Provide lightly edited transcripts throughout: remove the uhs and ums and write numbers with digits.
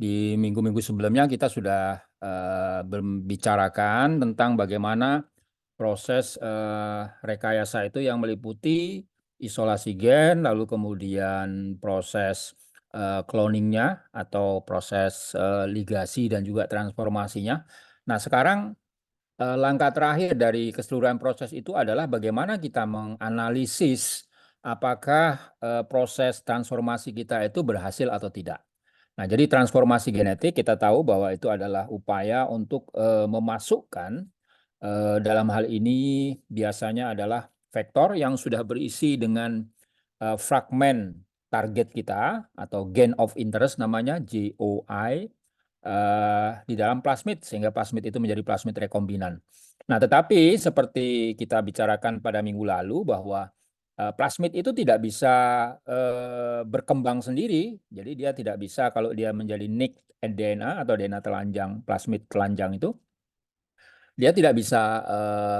Di minggu-minggu sebelumnya kita sudah membicarakan tentang bagaimana proses rekayasa itu yang meliputi isolasi gen, lalu kemudian proses cloningnya atau proses ligasi dan juga transformasinya. Nah, sekarang langkah terakhir dari keseluruhan proses itu adalah bagaimana kita menganalisis apakah proses transformasi kita itu berhasil atau tidak. Nah, jadi transformasi genetik kita tahu bahwa itu adalah upaya untuk memasukkan dalam hal ini biasanya adalah vektor yang sudah berisi dengan fragmen target kita atau gain of interest namanya GOI di dalam plasmid sehingga plasmid itu menjadi plasmid rekombinan. Nah, tetapi seperti kita bicarakan pada minggu lalu bahwa plasmid itu tidak bisa berkembang sendiri, jadi dia tidak bisa kalau dia menjadi nick DNA atau DNA telanjang, plasmid telanjang itu, dia tidak bisa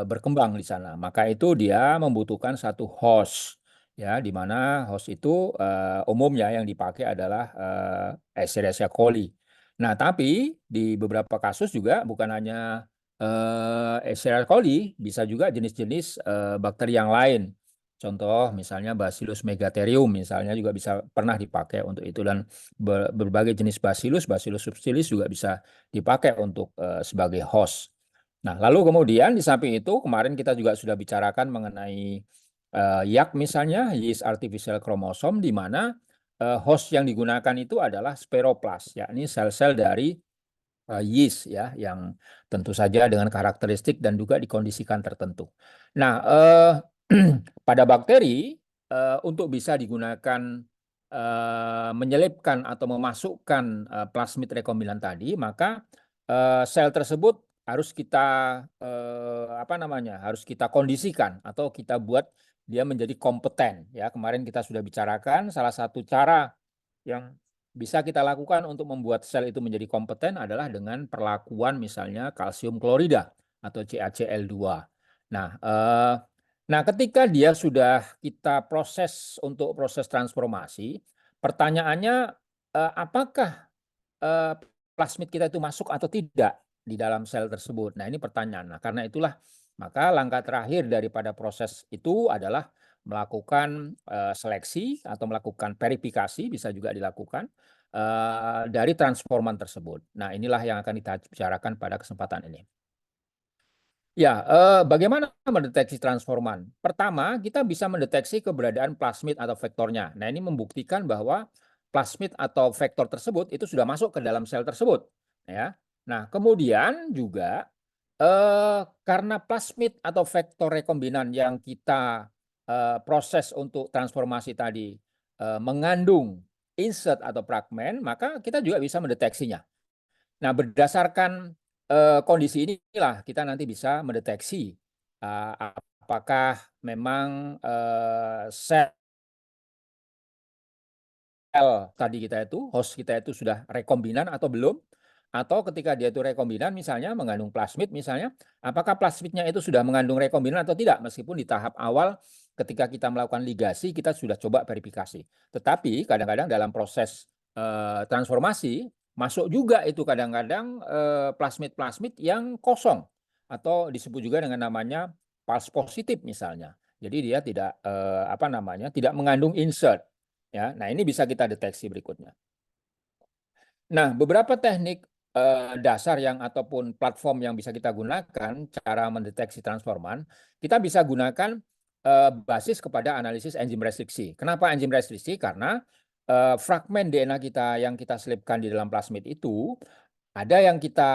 berkembang di sana. Maka itu dia membutuhkan satu host, ya, di mana host itu umumnya yang dipakai adalah Escherichia coli. Nah, tapi di beberapa kasus juga bukan hanya Escherichia coli, bisa juga jenis-jenis bakteri yang lain. Contoh misalnya Bacillus megatherium misalnya juga bisa pernah dipakai untuk itu, dan berbagai jenis Bacillus, Bacillus subtilis juga bisa dipakai untuk sebagai host. Nah, lalu kemudian di samping itu kemarin kita juga sudah bicarakan mengenai YAC misalnya, yeast artificial chromosome, di mana host yang digunakan itu adalah spiroplast, yakni sel-sel dari yeast ya, yang tentu saja dengan karakteristik dan juga dikondisikan tertentu. Nah, pada bakteri untuk bisa digunakan menyelipkan atau memasukkan plasmid rekombinan tadi, maka sel tersebut harus kita harus kita kondisikan atau kita buat dia menjadi kompeten ya. Kemarin kita sudah bicarakan salah satu cara yang bisa kita lakukan untuk membuat sel itu menjadi kompeten adalah dengan perlakuan misalnya kalsium klorida atau CaCl2. Nah, ketika dia sudah kita proses untuk proses transformasi, pertanyaannya apakah eh, plasmid kita itu masuk atau tidak di dalam sel tersebut. Nah, ini pertanyaan. Nah, karena itulah maka langkah terakhir daripada proses itu adalah melakukan seleksi atau melakukan verifikasi, bisa juga dilakukan dari transforman tersebut. Nah, inilah yang akan kita bicarakan pada kesempatan ini. Ya, bagaimana mendeteksi transforman? Pertama, kita bisa mendeteksi keberadaan plasmid atau vektornya. Nah, ini membuktikan bahwa plasmid atau vektor tersebut itu sudah masuk ke dalam sel tersebut, ya. Nah, kemudian juga karena plasmid atau vektor rekombinan yang kita proses untuk transformasi tadi mengandung insert atau fragmen, maka kita juga bisa mendeteksinya. Nah, berdasarkan kondisi inilah kita nanti bisa mendeteksi apakah memang sel tadi kita itu, host kita itu sudah rekombinan atau belum, atau ketika dia itu rekombinan misalnya mengandung plasmid misalnya, apakah plasmidnya itu sudah mengandung rekombinan atau tidak, meskipun di tahap awal ketika kita melakukan ligasi kita sudah coba verifikasi. Tetapi kadang-kadang dalam proses transformasi masuk juga itu kadang-kadang plasmid-plasmid yang kosong atau disebut juga dengan namanya false positif misalnya. Jadi dia tidak tidak mengandung insert. Ya, nah ini bisa kita deteksi berikutnya. Nah, beberapa teknik dasar yang ataupun platform yang bisa kita gunakan cara mendeteksi transforman, kita bisa gunakan basis kepada analisis enzim restriksi. Kenapa enzim restriksi? Karena fragmen DNA kita yang kita selipkan di dalam plasmid itu ada yang kita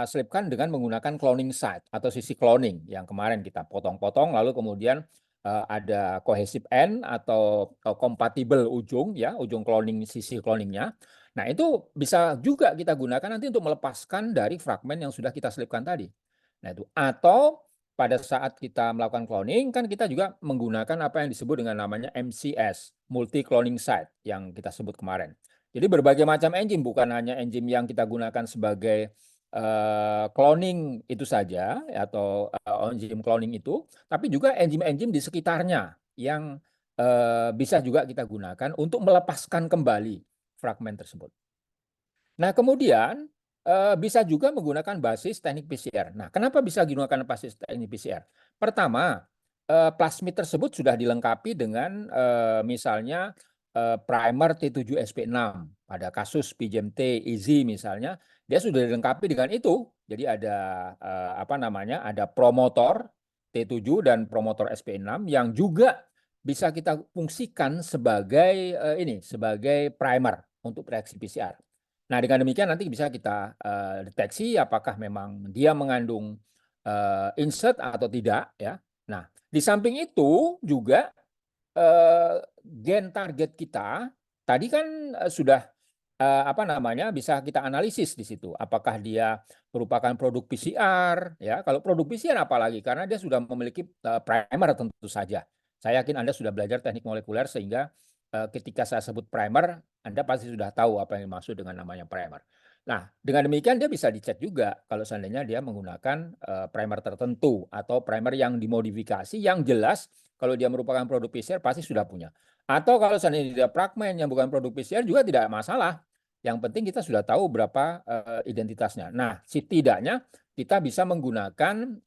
selipkan dengan menggunakan cloning site atau sisi cloning yang kemarin kita potong-potong, lalu kemudian ada cohesive end atau kompatibel ujung ya, ujung cloning, sisi cloningnya. Nah, itu bisa juga kita gunakan nanti untuk melepaskan dari fragmen yang sudah kita selipkan tadi. Nah, itu atau pada saat kita melakukan cloning kan kita juga menggunakan apa yang disebut dengan namanya MCS, multi cloning site yang kita sebut kemarin. Jadi berbagai macam enzim, bukan hanya enzim yang kita gunakan sebagai cloning itu saja atau enzim cloning itu, tapi juga enzim-enzim di sekitarnya yang bisa juga kita gunakan untuk melepaskan kembali fragmen tersebut. Nah, kemudian bisa juga menggunakan basis teknik PCR. Nah, kenapa bisa gunakan basis teknik PCR? Pertama, plasmid tersebut sudah dilengkapi dengan misalnya primer T7SP6 pada kasus PJMT Easy misalnya, dia sudah dilengkapi dengan itu. Jadi ada apa namanya? Ada promotor T7 dan promotor SP6 yang juga bisa kita fungsikan sebagai sebagai primer untuk reaksi PCR. Nah, dengan demikian nanti bisa kita deteksi apakah memang dia mengandung insert atau tidak ya. Nah, di samping itu juga gen target kita tadi kan sudah apa namanya bisa kita analisis di situ. Apakah dia merupakan produk PCR ya. Kalau produk PCR apalagi karena dia sudah memiliki primer tentu saja. Saya yakin Anda sudah belajar teknik molekuler sehingga ketika saya sebut primer, Anda pasti sudah tahu apa yang dimaksud dengan namanya primer. Nah, dengan demikian dia bisa dicek juga kalau seandainya dia menggunakan primer tertentu atau primer yang dimodifikasi yang jelas kalau dia merupakan produk PCR pasti sudah punya. Atau kalau seandainya dia fragmen yang bukan produk PCR juga tidak masalah. Yang penting kita sudah tahu berapa identitasnya. Nah, setidaknya kita bisa menggunakan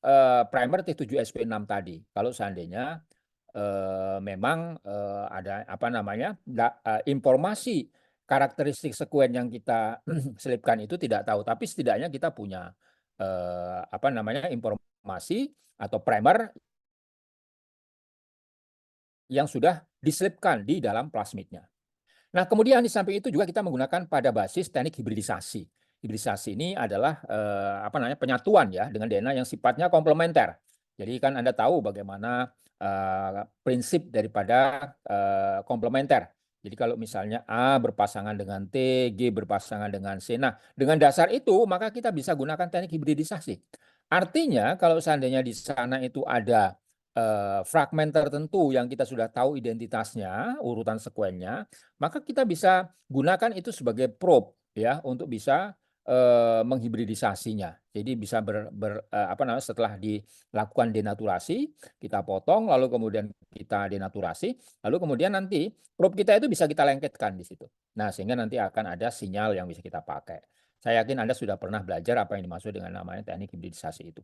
primer T7SP6 tadi. Kalau seandainya memang ada apa namanya informasi karakteristik sekuen yang kita selipkan itu tidak tahu, tapi setidaknya kita punya apa namanya informasi atau primer yang sudah diselipkan di dalam plasmidnya. Nah, kemudian di samping itu juga kita menggunakan pada basis teknik hibridisasi. Hibridisasi ini adalah apa namanya penyatuan ya dengan DNA yang sifatnya komplementer. Jadi kan Anda tahu bagaimana prinsip daripada komplementer. Jadi kalau misalnya A berpasangan dengan T, G berpasangan dengan C. Nah, dengan dasar itu maka kita bisa gunakan teknik hibridisasi. Artinya kalau seandainya di sana itu ada fragmen tertentu yang kita sudah tahu identitasnya, urutan sekuennya, maka kita bisa gunakan itu sebagai probe ya untuk bisa menghibridisasinya. Jadi bisa apa namanya setelah dilakukan denaturasi, kita potong lalu kemudian kita denaturasi, lalu kemudian nanti probe kita itu bisa kita lengketkan di situ. Nah, sehingga nanti akan ada sinyal yang bisa kita pakai. Saya yakin Anda sudah pernah belajar apa yang dimaksud dengan namanya teknik hibridisasi itu.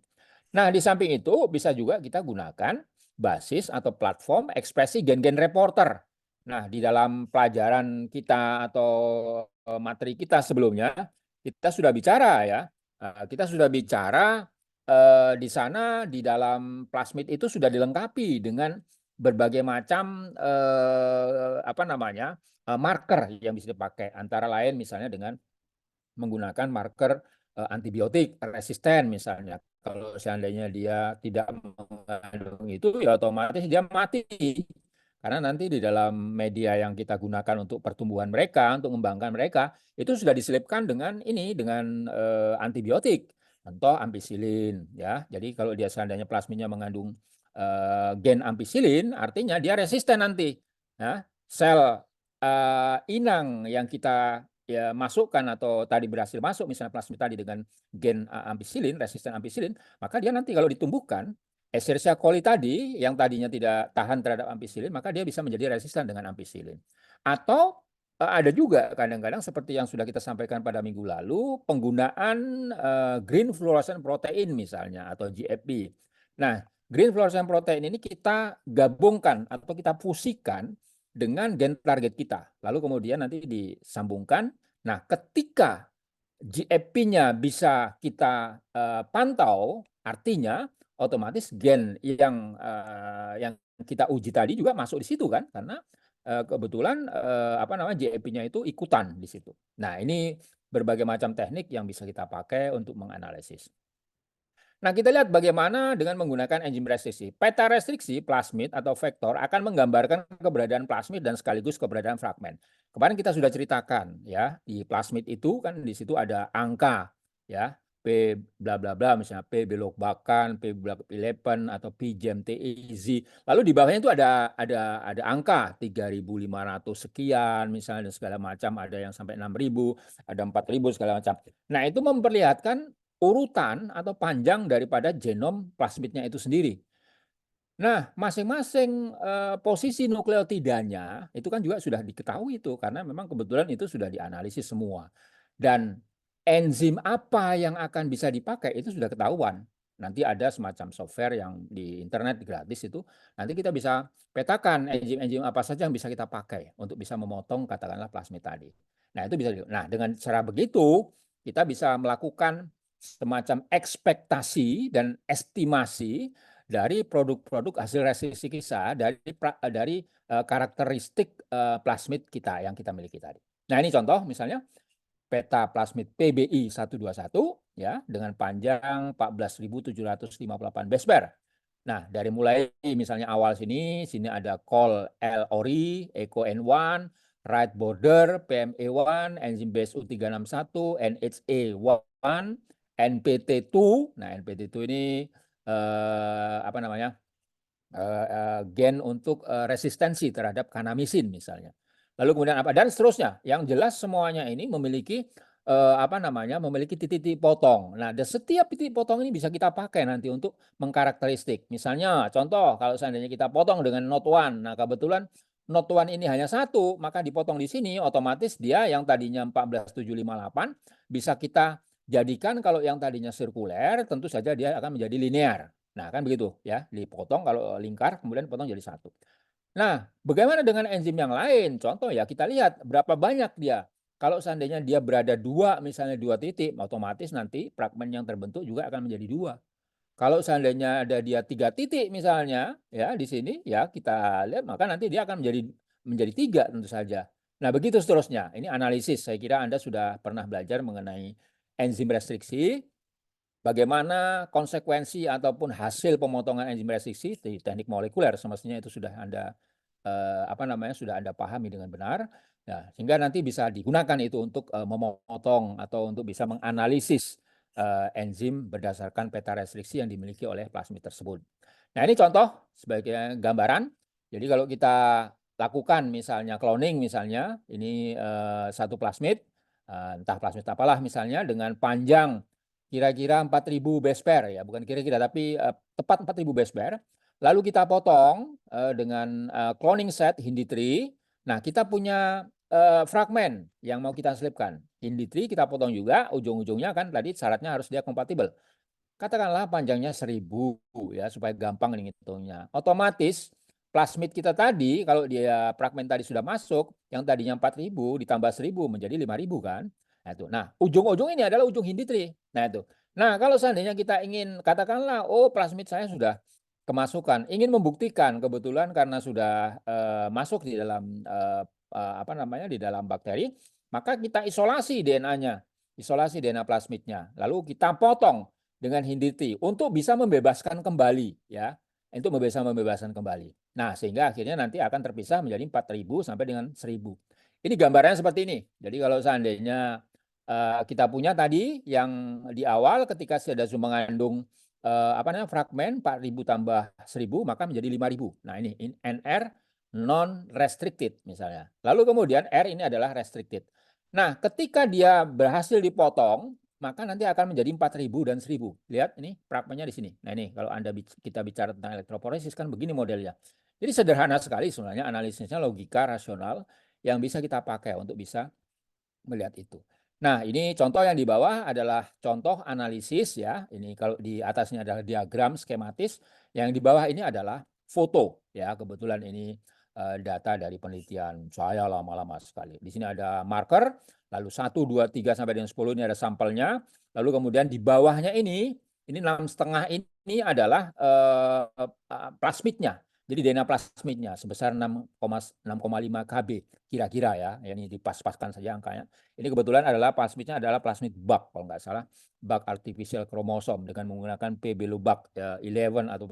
Nah, di samping itu bisa juga kita gunakan basis atau platform ekspresi gen-gen reporter. Nah, di dalam pelajaran kita atau materi kita sebelumnya, kita sudah bicara ya. Kita sudah bicara di sana di dalam plasmid itu sudah dilengkapi dengan berbagai macam apa namanya marker yang bisa dipakai. Antara lain misalnya dengan menggunakan marker antibiotik resisten misalnya. Kalau seandainya dia tidak mengandung itu ya otomatis dia mati. Karena nanti di dalam media yang kita gunakan untuk pertumbuhan mereka, untuk mengembangkan mereka, itu sudah diselipkan dengan dengan antibiotik. Contoh ampicillin ya. Jadi kalau dia seandainya plasmidnya mengandung gen ampicillin, artinya dia resisten nanti. Ya. Sel inang yang kita ya masukkan atau tadi berhasil masuk misalnya plasmid tadi dengan gen ampicillin, resisten ampicillin, maka dia nanti kalau ditumbuhkan Escherichia coli tadi yang tadinya tidak tahan terhadap ampicillin, maka dia bisa menjadi resisten dengan ampicillin. Atau ada juga kadang-kadang seperti yang sudah kita sampaikan pada minggu lalu, penggunaan green fluorescent protein misalnya atau GFP. Nah, green fluorescent protein ini kita gabungkan atau kita fusikan dengan gen target kita. Lalu kemudian nanti disambungkan. Nah, ketika GFP-nya bisa kita pantau, artinya otomatis gen yang kita uji tadi juga masuk di situ kan, karena kebetulan apa namanya GFP-nya itu ikutan di situ. Nah, ini berbagai macam teknik yang bisa kita pakai untuk menganalisis. Nah, kita lihat bagaimana dengan menggunakan enzim restriksi. Peta restriksi plasmid atau vektor akan menggambarkan keberadaan plasmid dan sekaligus keberadaan fragmen. Kemarin kita sudah ceritakan ya, di plasmid itu kan di situ ada angka ya, P bla bla bla misalnya P belok bahkan, P belok 11 atau P jam TEZ. Lalu di bawahnya itu ada angka 3.500 sekian misalnya dan segala macam, ada yang sampai 6.000, ada 4.000 segala macam. Nah, itu memperlihatkan urutan atau panjang daripada genom plasmidnya itu sendiri. Nah, masing-masing posisi nukleotidanya itu kan juga sudah diketahui itu karena memang kebetulan itu sudah dianalisis semua. Dan enzim apa yang akan bisa dipakai itu sudah ketahuan. Nanti ada semacam software yang di internet gratis itu, nanti kita bisa petakan enzim-enzim apa saja yang bisa kita pakai untuk bisa memotong katakanlah plasmid tadi. Nah, itu bisa. Nah, dengan cara begitu kita bisa melakukan semacam ekspektasi dan estimasi dari produk-produk hasil reaksi kita dari karakteristik plasmid kita yang kita miliki tadi. Nah, ini contoh misalnya peta plasmid PBI 121 ya dengan panjang 14.758 base pair. Nah, dari mulai misalnya awal sini ada call L ori, eco N1, right border, PME1, enzim base U361, NHA1, NPT2. Nah, NPT2 ini apa namanya? Gen untuk resistensi terhadap kanamisin misalnya. Lalu kemudian apa? Dan seterusnya. Yang jelas semuanya ini memiliki apa namanya? Memiliki titik-titik potong. Nah, dan setiap titik potong ini bisa kita pakai nanti untuk mengkarakteristik. Misalnya, contoh kalau seandainya kita potong dengan note 1. Nah, kebetulan note 1 ini hanya satu, maka dipotong di sini otomatis dia yang tadinya 14.758 bisa kita jadikan kalau yang tadinya sirkuler, tentu saja dia akan menjadi linear. Nah, kan begitu ya, dipotong kalau lingkar kemudian potong jadi satu. Nah, bagaimana dengan enzim yang lain? Contoh ya, kita lihat berapa banyak dia. Kalau seandainya dia berada misalnya dua titik, otomatis nanti fragmen yang terbentuk juga akan menjadi dua. Kalau seandainya ada dia 3 titik misalnya ya di sini ya kita lihat maka nanti dia akan menjadi 3 tentu saja. Nah, begitu seterusnya. Ini analisis. Saya kira Anda sudah pernah belajar mengenai enzim restriksi. Bagaimana konsekuensi ataupun hasil pemotongan enzim restriksi di teknik molekuler semestinya itu sudah Anda apa namanya sudah Anda pahami dengan benar. Nah, sehingga nanti bisa digunakan itu untuk memotong atau untuk bisa menganalisis enzim berdasarkan peta restriksi yang dimiliki oleh plasmid tersebut. Nah, ini contoh sebagai gambaran. Jadi kalau kita lakukan misalnya cloning misalnya, ini satu plasmid, entah plasmid apalah misalnya dengan panjang kira-kira 4.000 base pair ya, bukan kira-kira tapi tepat 4.000 base pair. Lalu kita potong dengan cloning set Hinditry. Nah, kita punya fragmen yang mau kita selipkan. Hinditry kita potong juga, ujung-ujungnya kan tadi syaratnya harus dia kompatibel. Katakanlah panjangnya 1.000 ya supaya gampang ngitungnya. Otomatis plasmid kita tadi kalau dia fragmen tadi sudah masuk, yang tadinya 4.000 ditambah 1.000 menjadi 5.000 kan. Nah, itu. Nah, ujung-ujung ini adalah ujung Hinditry. Nah, itu. Nah, kalau seandainya kita ingin katakanlah oh plasmid saya sudah kemasukan, ingin membuktikan kebetulan karena sudah masuk di dalam apa namanya di dalam bakteri, maka kita isolasi DNA-nya, isolasi DNA plasmidnya. Lalu kita potong dengan Hinditry untuk bisa membebaskan kembali ya, untuk membebaskan kembali. Nah, sehingga akhirnya nanti akan terpisah menjadi 4.000 sampai dengan 1.000. Ini gambarnya seperti ini. Jadi kalau seandainya kita punya tadi yang di awal ketika sudah mengandung apa namanya fragmen 4.000 tambah 1.000 maka menjadi 5.000. Nah, ini NR non restricted misalnya. Lalu kemudian R ini adalah restricted. Nah, ketika dia berhasil dipotong, maka nanti akan menjadi 4.000 dan 1.000. Lihat ini fragmennya di sini. Nah, ini kalau kita bicara tentang elektroforesis kan begini modelnya. Jadi sederhana sekali sebenarnya analisisnya, logika rasional yang bisa kita pakai untuk bisa melihat itu. Nah, ini contoh yang di bawah adalah contoh analisis ya. Ini kalau di atasnya adalah diagram skematis, yang di bawah ini adalah foto ya. Kebetulan ini data dari penelitian saya lama-lama sekali. Di sini ada marker, lalu 1, 2, 3 sampai dengan 10 ini ada sampelnya. Lalu kemudian di bawahnya ini 6,5 ini adalah plasmidnya. Jadi DNA plasmidnya sebesar 6,5 Kb kira-kira ya. Ini dipas-paskan saja angkanya. Ini kebetulan adalah plasmidnya adalah plasmid bug kalau nggak salah, bug artificial chromosome dengan menggunakan PB-Lobak 11 atau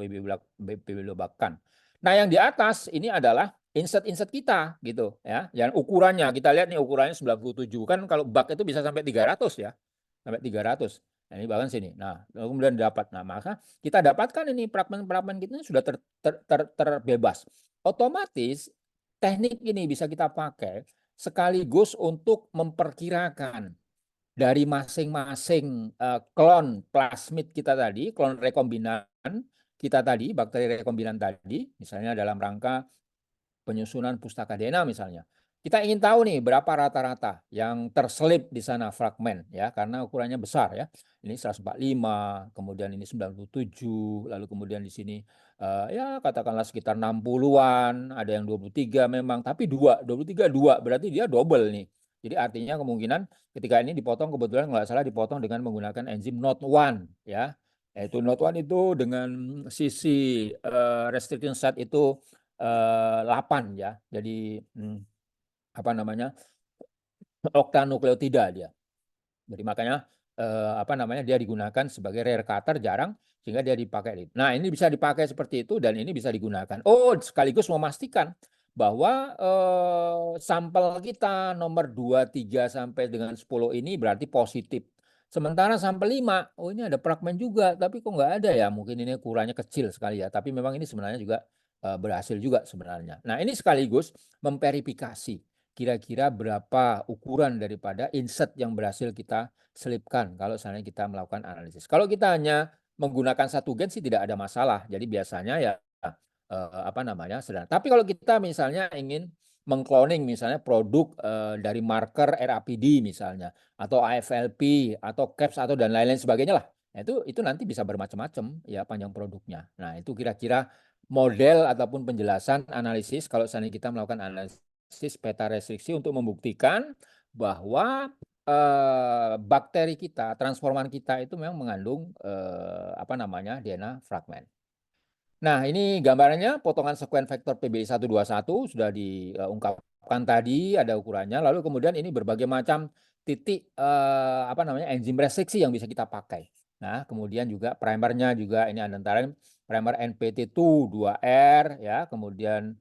PB-Lobak-kan. Nah, yang di atas ini adalah insert kita gitu ya. Yang ukurannya kita lihat nih ukurannya 97 kan kalau bug itu bisa sampai 300 ya. Sampai 300. Nah, ini bahkan sini. Nah, kemudian dapat. Nah, maka kita dapatkan ini fragmen-fragmen kita sudah terbebas. Otomatis teknik ini bisa kita pakai sekaligus untuk memperkirakan dari masing-masing klon plasmid kita tadi, klon rekombinan kita tadi, bakteri rekombinan tadi, misalnya dalam rangka penyusunan pustaka DNA misalnya. Kita ingin tahu nih berapa rata-rata yang terselip di sana fragmen ya, karena ukurannya besar ya. Ini 145, kemudian ini 97, lalu kemudian di sini ya katakanlah sekitar 60-an, ada yang 23 memang, tapi 23 2, berarti dia double nih. Jadi artinya kemungkinan ketika ini dipotong, kebetulan nggak salah dipotong dengan menggunakan enzim NOT1 ya. Yaitu NOT1 itu dengan sisi restriction site itu 8 ya. Jadi apa namanya, oktanukleotida dia. Jadi makanya apa namanya, dia digunakan sebagai rare cutter jarang, sehingga dia dipakai. Nah, ini bisa dipakai seperti itu dan ini bisa digunakan. Oh, sekaligus memastikan bahwa sampel kita nomor 2, 3 sampai dengan 10 ini berarti positif. Sementara sampel 5, oh ini ada fragmen juga, tapi kok nggak ada ya? Mungkin ini ukurannya kecil sekali ya, tapi memang ini sebenarnya juga berhasil juga sebenarnya. Nah, ini sekaligus memverifikasi kira-kira berapa ukuran daripada insert yang berhasil kita selipkan kalau seandainya kita melakukan analisis. Kalau kita hanya menggunakan satu gen sih tidak ada masalah. Jadi biasanya ya apa namanya, sederhana. Tapi kalau kita misalnya ingin mengcloning misalnya produk dari marker RAPD misalnya, atau AFLP, atau CAPS, atau dan lain-lain sebagainya lah. Nah, itu nanti bisa bermacam-macam ya panjang produknya. Nah, itu kira-kira model ataupun penjelasan analisis kalau seandainya kita melakukan analisis peta restriksi untuk membuktikan bahwa bakteri kita, transforman kita itu memang mengandung apa namanya, DNA fragmen. Nah, ini gambarannya potongan sekuen vektor PBI121 sudah diungkapkan tadi, ada ukurannya. Lalu kemudian ini berbagai macam titik apa namanya, enzim restriksi yang bisa kita pakai. Nah, kemudian juga primernya juga ini antara primer NPT2 2R ya, kemudian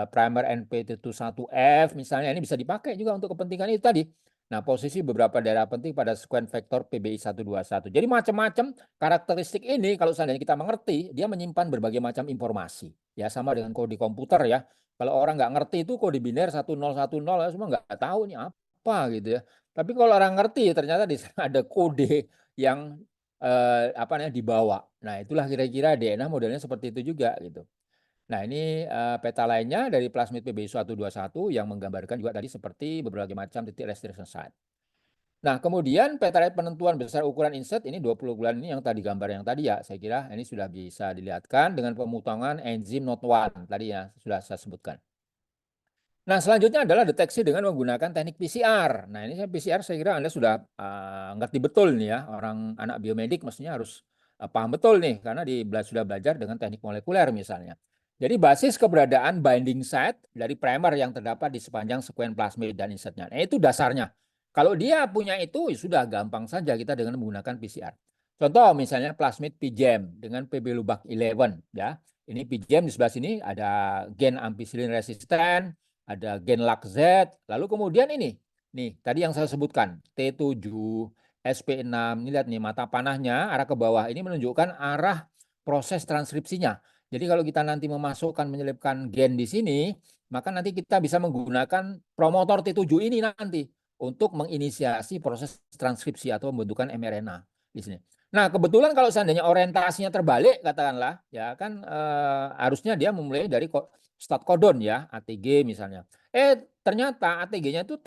primer NPT1F misalnya, ini bisa dipakai juga untuk kepentingan itu tadi. Nah, posisi beberapa daerah penting pada sekuen vektor PBI121. Jadi macam-macam karakteristik ini kalau seandainya kita mengerti, dia menyimpan berbagai macam informasi. Ya, sama dengan kode komputer ya. Kalau orang nggak ngerti itu kode biner 1010 ya, semua nggak tahu ini apa gitu ya. Tapi kalau orang ngerti ternyata di sana ada kode yang apa namanya dibawa. Nah, itulah kira-kira DNA modelnya seperti itu juga gitu. Nah, ini peta lainnya dari plasmid PBI121 yang menggambarkan juga tadi seperti berbagai macam titik restriction site. Nah, kemudian peta penentuan besar ukuran insert ini 20 bulan ini yang tadi gambar yang tadi ya, saya kira ini sudah bisa dilihatkan dengan pemotongan enzim NOT1 tadi ya sudah saya sebutkan. Nah, selanjutnya adalah deteksi dengan menggunakan teknik PCR. Nah, ini PCR saya kira Anda sudah ngerti betul nih ya, orang anak biomedik mestinya harus paham betul nih, karena sudah belajar dengan teknik molekuler misalnya. Jadi basis keberadaan binding site dari primer yang terdapat di sepanjang sekuen plasmid dan insertnya. Nah, itu dasarnya. Kalau dia punya itu, ya sudah gampang saja kita dengan menggunakan PCR. Contoh misalnya plasmid PGEM dengan PB Lubak 11 ya. Ini PGEM di sebelah sini ada gen ampicillin resisten, ada gen LAC-Z, lalu kemudian ini, nih tadi yang saya sebutkan, T7, SP6, ini lihat nih mata panahnya arah ke bawah, ini menunjukkan arah proses transkripsinya. Jadi kalau kita nanti memasukkan, menyelipkan gen di sini, maka nanti kita bisa menggunakan promotor T7 ini nanti untuk menginisiasi proses transkripsi atau pembentukan mRNA di sini. Nah, kebetulan kalau seandainya orientasinya terbalik, katakanlah, ya kan harusnya dia memulai dari start codon ya, ATG misalnya. Ternyata ATG-nya itu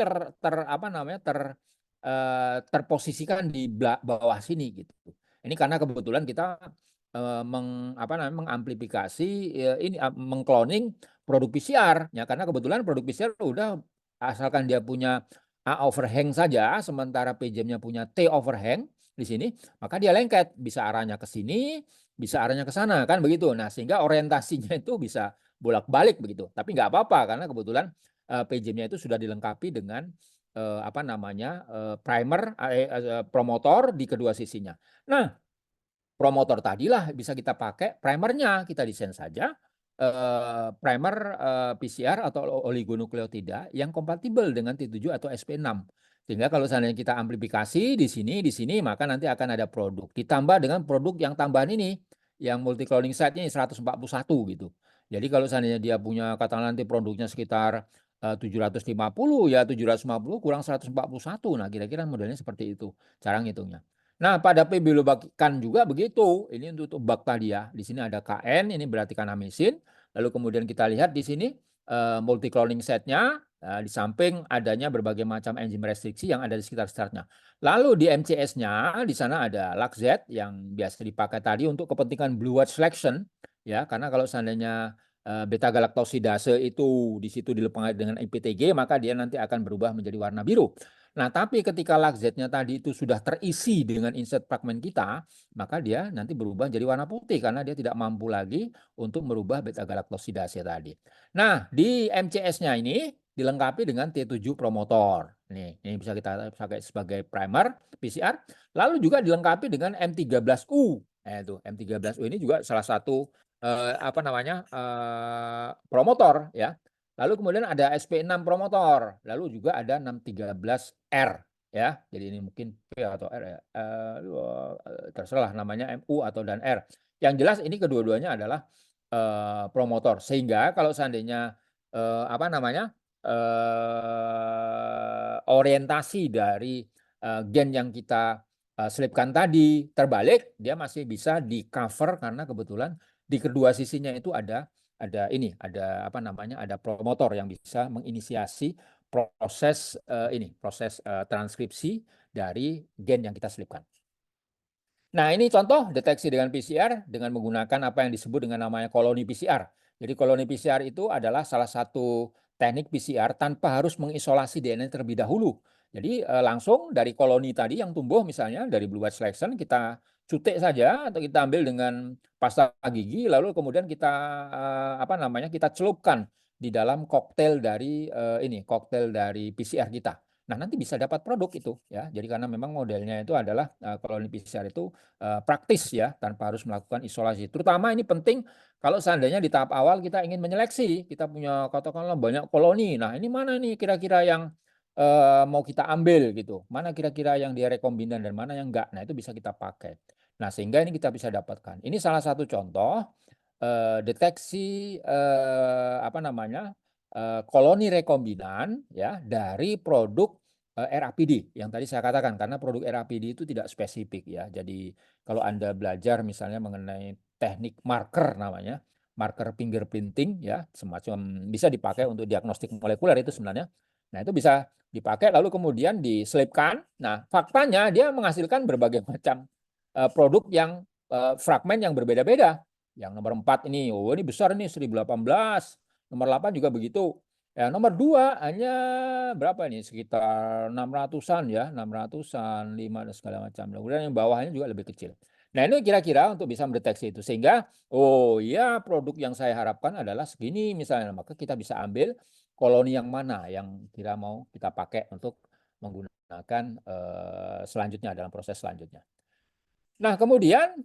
apa namanya terposisikan di bawah sini gitu. Ini karena kebetulan kita mengamplifikasi ini mengcloning produk PCR ya, karena kebetulan produk PCR udah asalkan dia punya A overhang saja, sementara PGM-nya punya T overhang di sini, maka dia lengket, bisa arahnya ke sini, bisa arahnya ke sana kan begitu. Nah, sehingga orientasinya itu bisa bolak-balik begitu. Tapi nggak apa-apa karena kebetulan PGM-nya itu sudah dilengkapi dengan apa namanya primer promotor di kedua sisinya. Nah, promotor tadilah bisa kita pakai primernya, kita desain saja primer PCR atau oligonukleotida yang kompatibel dengan T7 atau SP6. Sehingga kalau seandainya kita amplifikasi di sini, maka nanti akan ada produk. Ditambah dengan produk yang tambahan ini, yang multi cloning site-nya 141 gitu. Jadi kalau seandainya dia punya katakanlah nanti produknya sekitar 750, ya 750 kurang 141. Nah, kira-kira modelnya seperti itu cara ngitungnya. Nah, pada PB-Lubakan juga begitu. Ini untuk bak tadi ya. Di sini ada KN, ini berarti kanamisin. Lalu kemudian kita lihat di sini multi cloning setnya. di samping adanya berbagai macam enzim restriksi yang ada di sekitar-sekitarnya. Lalu di MCS-nya di sana ada LACZ yang biasa dipakai tadi untuk kepentingan blue white selection, ya, karena kalau seandainya beta galaktosidase itu di situ dipengaruhi dengan IPTG, maka dia nanti akan berubah menjadi warna biru. Nah, tapi ketika LACZ-nya tadi itu sudah terisi dengan insert fragment kita, maka dia nanti berubah jadi warna putih karena dia tidak mampu lagi untuk merubah beta galaktosidase tadi. Nah, di MCS-nya ini dilengkapi dengan T7 promotor. Ini bisa kita pakai sebagai primer PCR. Lalu juga dilengkapi dengan M13U. Nah, itu M13U ini juga salah satu promotor, ya. Lalu kemudian ada SP6 promotor, lalu juga ada 613R, ya. Jadi ini mungkin P atau R, ya. Terserah namanya MU atau dan R. Yang jelas ini kedua-duanya adalah promotor, sehingga kalau seandainya orientasi dari gen yang kita selipkan tadi terbalik, dia masih bisa di cover karena kebetulan di kedua sisinya itu ada promotor yang bisa menginisiasi proses transkripsi dari gen yang kita selipkan. Nah, ini contoh deteksi dengan PCR dengan menggunakan apa yang disebut dengan namanya koloni PCR. Jadi koloni PCR itu adalah salah satu teknik PCR tanpa harus mengisolasi DNA terlebih dahulu. Jadi langsung dari koloni tadi yang tumbuh misalnya dari blue white selection kita cutik saja atau kita ambil dengan pasta gigi lalu kemudian kita kita celupkan di dalam koktail dari PCR kita. Nah, nanti bisa dapat produk itu, ya. Jadi karena memang modelnya itu adalah koloni PCR itu praktis, ya, tanpa harus melakukan isolasi. Terutama ini penting kalau seandainya di tahap awal kita ingin menyeleksi, kita punya katakanlah banyak koloni. Nah, ini mana nih kira-kira yang mau kita ambil gitu. Mana kira-kira yang dia rekombinan dan mana yang enggak. Nah, itu bisa kita pakai. Nah, sehingga ini kita bisa dapatkan. Ini salah satu contoh deteksi koloni rekombinan, ya, dari produk RAPD yang tadi saya katakan, karena produk RAPD itu tidak spesifik, ya. Jadi kalau Anda belajar misalnya mengenai teknik marker namanya, marker fingerprinting, ya, semacam bisa dipakai untuk diagnostik molekuler itu sebenarnya. Nah, itu bisa dipakai lalu kemudian diselipkan. Nah, faktanya dia menghasilkan berbagai macam produk yang fragmen yang berbeda-beda. Yang nomor 4 ini, oh ini besar nih 1018. Nomor 8 juga begitu. Ya, nomor 2 hanya berapa nih? Sekitar 600-an, ya, 600-an, 5 dan segala macam. Kemudian yang bawahnya juga lebih kecil. Nah, ini kira-kira untuk bisa mendeteksi itu. Sehingga, oh ya produk yang saya harapkan adalah segini misalnya. Maka kita bisa ambil koloni yang mana yang kira mau kita pakai untuk menggunakan selanjutnya dalam proses selanjutnya. Nah, kemudian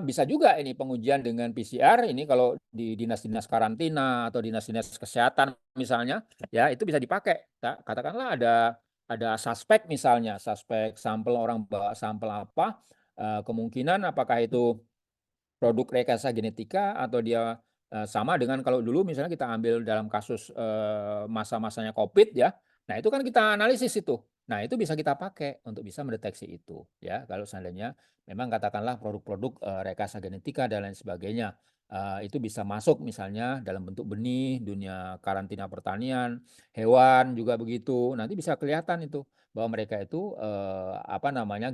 bisa juga ini pengujian dengan PCR ini kalau di dinas-dinas karantina atau dinas-dinas kesehatan misalnya, ya itu bisa dipakai. Katakanlah ada suspek misalnya, suspek sampel orang bawa sampel apa, kemungkinan apakah itu produk rekayasa genetika atau dia sama dengan kalau dulu misalnya kita ambil dalam kasus masa-masanya COVID, ya. Nah, itu kan kita analisis itu. Nah, itu bisa kita pakai untuk bisa mendeteksi itu, ya. Kalau seandainya memang katakanlah produk-produk rekayasa genetika dan lain sebagainya itu bisa masuk misalnya dalam bentuk benih, dunia karantina pertanian, hewan juga begitu. Nanti bisa kelihatan itu bahwa mereka itu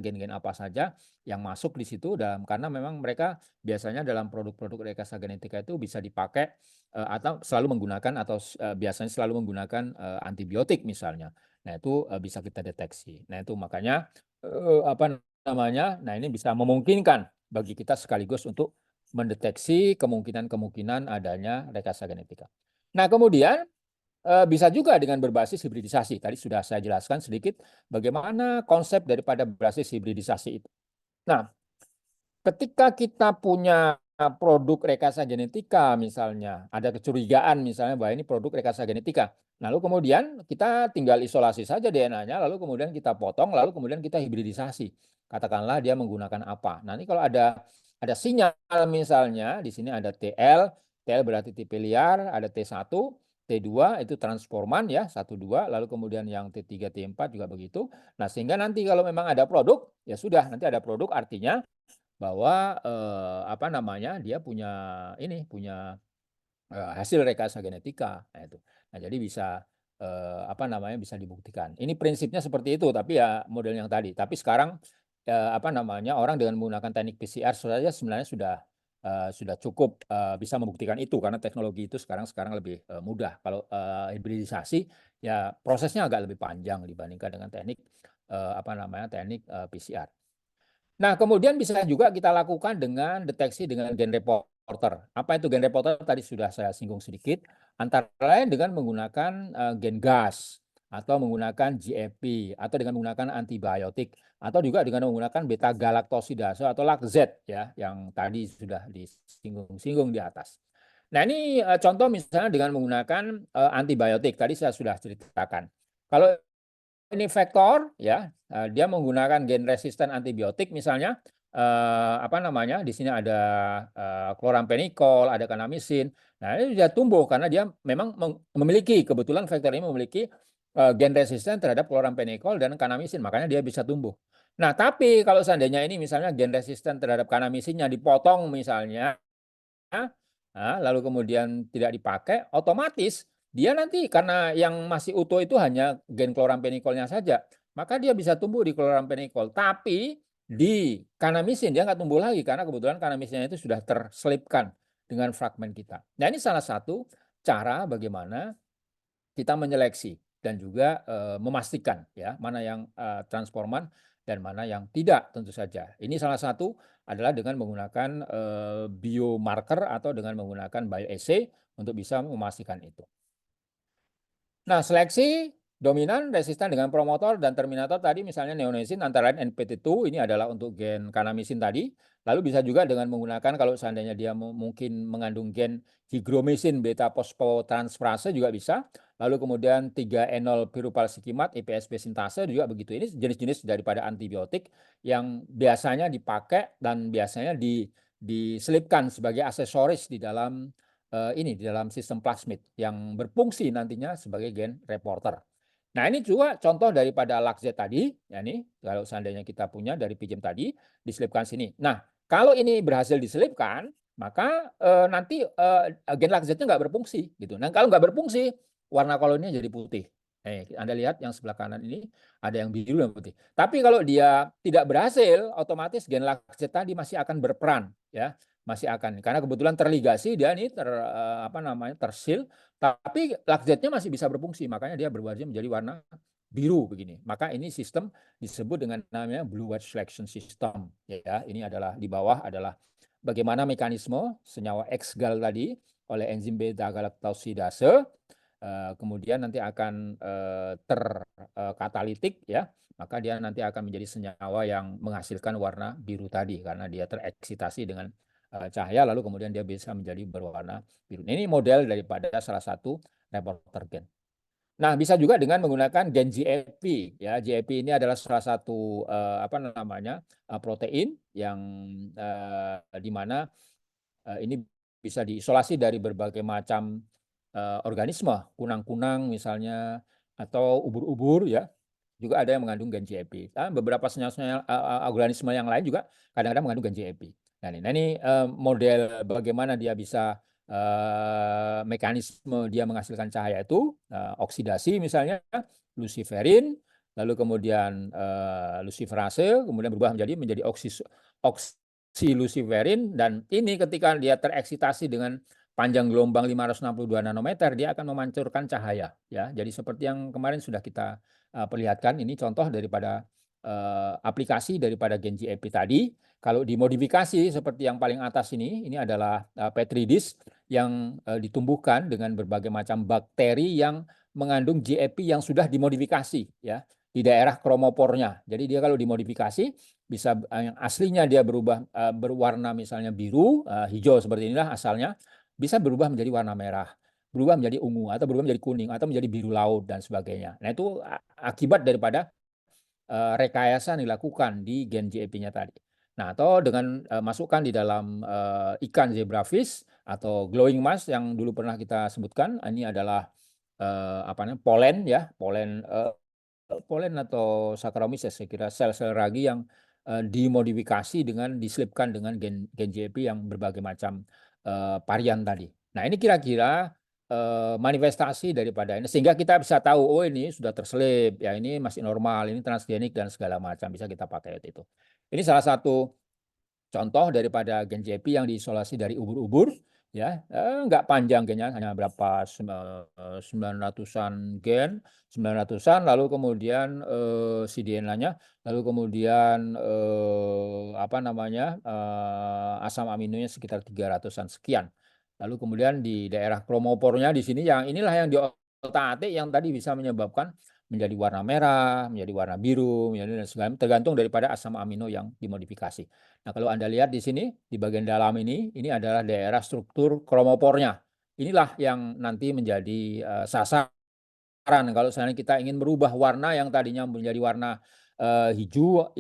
gen-gen apa saja yang masuk di situ karena memang mereka biasanya dalam produk-produk rekayasa genetika itu bisa dipakai atau selalu menggunakan biasanya selalu menggunakan antibiotik misalnya. Nah, itu bisa kita deteksi. Nah, itu makanya nah ini bisa memungkinkan bagi kita sekaligus untuk mendeteksi kemungkinan-kemungkinan adanya rekayasa genetika. Nah, kemudian bisa juga dengan berbasis hibridisasi. Tadi sudah saya jelaskan sedikit bagaimana konsep daripada berbasis hibridisasi itu. Nah, ketika kita punya produk rekayasa genetika misalnya, ada kecurigaan misalnya bahwa ini produk rekayasa genetika. Lalu kemudian kita tinggal isolasi saja DNA-nya, lalu kemudian kita potong, lalu kemudian kita hibridisasi. Katakanlah dia menggunakan apa. Nanti kalau ada sinyal misalnya, di sini ada TL, TL berarti tipe liar, ada T1, T2 itu transforman, ya, 1, 2, lalu kemudian yang T3, T4 juga begitu. Nah, sehingga nanti kalau memang ada produk, ya sudah, nanti ada produk artinya bahwa dia punya hasil rekayasa genetika. Nah, itu. Nah, jadi bisa apa namanya, bisa dibuktikan. Ini prinsipnya seperti itu, tapi ya model yang tadi. Tapi sekarang, apa namanya, orang dengan menggunakan teknik PCR saja sebenarnya sudah cukup, bisa membuktikan itu karena teknologi itu sekarang lebih, mudah. Kalau, hibridisasi ya prosesnya agak lebih panjang dibandingkan dengan teknik, apa namanya, teknik, PCR. Nah, kemudian bisa juga kita lakukan dengan deteksi dengan gen reporter. Apa itu gen reporter? Tadi sudah saya singgung sedikit. Antara lain dengan menggunakan gen gas atau menggunakan GFP atau dengan menggunakan antibiotik atau juga dengan menggunakan beta galaktosidase atau lakzet ya yang tadi sudah disinggung-singgung di atas. Nah, ini contoh misalnya dengan menggunakan antibiotik. Tadi saya sudah ceritakan. Kalau ini vektor ya, dia menggunakan gen resisten antibiotik misalnya, apa namanya, di sini ada, chloramphenicol, ada kanamisin. Nah, ini dia tumbuh karena dia memang memiliki kebetulan vektor ini memiliki, gen resisten terhadap chloramphenicol dan kanamisin, makanya dia bisa tumbuh. Nah, tapi kalau seandainya ini misalnya gen resisten terhadap kanamisinnya dipotong misalnya, lalu kemudian tidak dipakai, otomatis dia nanti karena yang masih utuh itu hanya gen chloramphenicol-nya saja, maka dia bisa tumbuh di chloramphenicol. Tapi di kanamisin dia nggak tumbuh lagi karena kebetulan kanamisinnya itu sudah terselipkan dengan fragmen kita. Nah, ini salah satu cara bagaimana kita menyeleksi dan juga, memastikan ya, mana yang, transforman dan mana yang tidak tentu saja. Ini salah satu adalah dengan menggunakan, biomarker atau dengan menggunakan bioassay untuk bisa memastikan itu. Nah, seleksi dominan, resisten dengan promotor dan terminator tadi misalnya neonasin antara lain NPT2 ini adalah untuk gen kanamisin tadi. Lalu bisa juga dengan menggunakan kalau seandainya dia mungkin mengandung gen higromisin beta fosfotransferase juga bisa. Lalu kemudian 3-enol pirupalsikimat IPSP sintase juga begitu. Ini jenis-jenis daripada antibiotik yang biasanya dipakai dan biasanya diselipkan sebagai aksesoris di dalam ini di dalam sistem plasmid yang berfungsi nantinya sebagai gen reporter. Nah, ini juga contoh daripada lakzet tadi, ya nih, kalau seandainya kita punya dari pijem tadi, diselipkan sini. Nah, kalau ini berhasil diselipkan, maka nanti gen lakzetnya nggak berfungsi, gitu. Nah, kalau nggak berfungsi, warna koloninya jadi putih. Anda lihat yang sebelah kanan ini ada yang biru dan putih. Tapi kalau dia tidak berhasil, otomatis gen lakzet tadi masih akan berperan, ya masih akan karena kebetulan terligasi dia ini apa namanya tersil tapi lakzetnya masih bisa berfungsi makanya dia berubah menjadi warna biru begini. Maka ini sistem disebut dengan namanya blue white selection system ya. Ini adalah di bawah adalah bagaimana mekanisme senyawa X-gal tadi oleh enzim beta galaktosidase kemudian nanti akan terkatalitik ya, maka dia nanti akan menjadi senyawa yang menghasilkan warna biru tadi karena dia tereksitasi dengan cahaya lalu kemudian dia bisa menjadi berwarna biru. Ini model daripada salah satu reporter gen. Nah, bisa juga dengan menggunakan gen GFP ya. GFP ini adalah salah satu apa namanya protein yang di mana ini bisa diisolasi dari berbagai macam organisme, kunang-kunang misalnya atau ubur-ubur ya. Juga ada yang mengandung gen GFP. Beberapa senyawa-senyawa organisme yang lain juga kadang-kadang mengandung gen GFP. Nah ini model bagaimana dia bisa mekanisme dia menghasilkan cahaya itu oksidasi misalnya luciferin, lalu kemudian luciferase, kemudian berubah menjadi oksiluciferin dan ini ketika dia tereksitasi dengan panjang gelombang 562 nanometer dia akan memancarkan cahaya ya. Jadi seperti yang kemarin sudah kita perlihatkan ini contoh daripada aplikasi daripada gen GFP tadi. Kalau dimodifikasi seperti yang paling atas ini adalah petri dish yang ditumbuhkan dengan berbagai macam bakteri yang mengandung GFP yang sudah dimodifikasi ya di daerah kromopornya. Jadi dia kalau dimodifikasi bisa yang aslinya dia berubah berwarna misalnya biru, hijau seperti inilah asalnya, bisa berubah menjadi warna merah, berubah menjadi ungu atau berubah menjadi kuning atau menjadi biru laut dan sebagainya. Nah, itu akibat daripada rekayasa yang dilakukan di gen GFP-nya tadi. Nah, atau dengan masukkan di dalam ikan zebrafish atau glowing mush yang dulu pernah kita sebutkan, ini adalah apa namanya polen ya, polen atau Saccharomyces saya kira sel-sel ragi yang dimodifikasi dengan diselipkan dengan gen GFP yang berbagai macam varian tadi. Nah, ini kira-kira manifestasi daripada ini, sehingga kita bisa tahu, oh ini sudah terselip, ya ini masih normal, ini transgenik dan segala macam, bisa kita pakai itu. Ini salah satu contoh daripada gen JP yang diisolasi dari ubur-ubur, ya, nggak panjang gennya, hanya berapa, 900-an gen, 900-an, lalu kemudian si DNA-nya, lalu kemudian apa namanya, asam aminonya sekitar 300-an sekian. Lalu kemudian di daerah kromopornya di sini yang inilah yang diotak-atik yang tadi bisa menyebabkan menjadi warna merah, menjadi warna biru, menjadi dan segala tergantung daripada asam amino yang dimodifikasi. Nah, kalau Anda lihat di sini, di bagian dalam ini adalah daerah struktur kromopornya. Inilah yang nanti menjadi sasaran kalau misalnya kita ingin merubah warna yang tadinya menjadi warna hijau,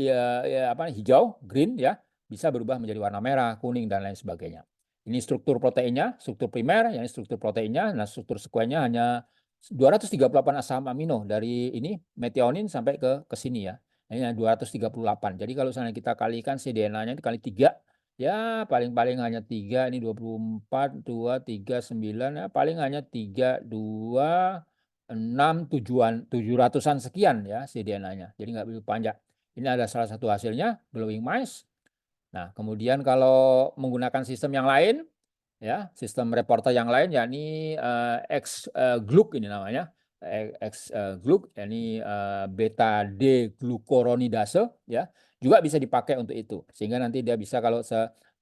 hijau, green ya, bisa berubah menjadi warna merah, kuning dan lain sebagainya. Ini struktur proteinnya, struktur primer, yang ini struktur proteinnya. Nah, struktur sekuennya hanya 238 asam amino dari ini metionin sampai ke sini ya. Ini 238. Jadi kalau misalnya kita kalikan si DNA-nya itu kali 3, ya paling-paling hanya 3, ini 24, 2, 3, 9, ya paling hanya 3, 2, 6, 700-an sekian ya si DNA-nya. Jadi nggak begitu panjang. Ini ada salah satu hasilnya, glowing mice. Nah, kemudian kalau menggunakan sistem yang lain, ya, sistem reporter yang lain, yakni X-GLUC ini namanya, X-GLUC, yakni beta D-glucuronidase, ya, juga bisa dipakai untuk itu. Sehingga nanti dia bisa kalau